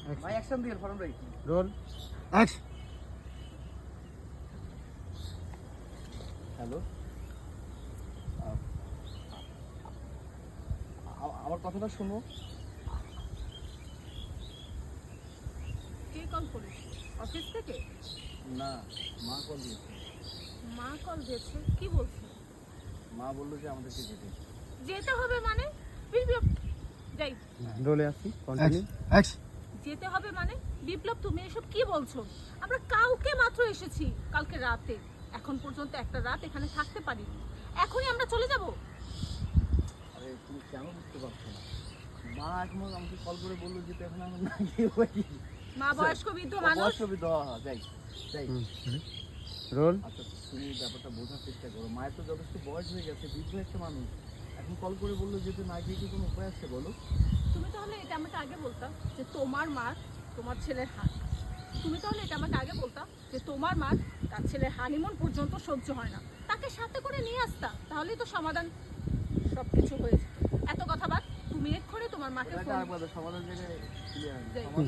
ভাই অ্যাকশন দিয়ে ফরম ভাই রোল অ্যাকশন। হ্যালো, আমার কথাটা শোনো। কে কল করিস? অফিস থেকে? না, মা কল দিয়েছে। মা কল দিয়েছে? কি বলছে? মা বললো যে আমাদেরকে যেতে। যেতে হবে মানে? বিপ্লব, যাই। রোলে আসি, কন্টিনিউ অ্যাকশন। যেতে হবে মানে? বিপ্লব, তুমি এসব কি বলছো? আমরা কালকে মাত্র এসেছি, কালকে রাতে। এখন পর্যন্ত একটা রাত এখানে থাকতে পারি। এখনই আমরা চলে যাব? আরে তুমি কেন বুঝতে পারছো না? মা এখন আমাকে কল করে বললো যেতে, এখন আমরা না গিয়ে পারি। মা বয়স্ক বৃদ্ধ মানুষ। অসুবিধ যাই যাই। রোল আচ্ছা, তুমি ব্যাপারটা বোঝার চেষ্টা করো। মায়ের তো যথেষ্ট বয়স হয়ে গেছে, বৃদ্ধ একটা মানুষ। এখন কল করে বললো যেতে, না গিয়ে কি কোনো উপায় আছে বলো? তুমি তাহলে এটা আমাকে আগে বলতা যে তোমার মা তোমার ছেলের হাত। তুমি তাহলে এটা আমাকে আগে বলতা যে তোমার মা তার ছেলের হানিমুন পর্যন্ত সহ্য হয় না, তাকে সাথে করে নিয়ে আসতা, তাহলেই তো সমাধান সবকিছু হয়ে যেত। এত কথা বাদ, তুমি এক্ষুনি তোমার মাকে ফোন সমাধান জায়গায় যাই। সমাধান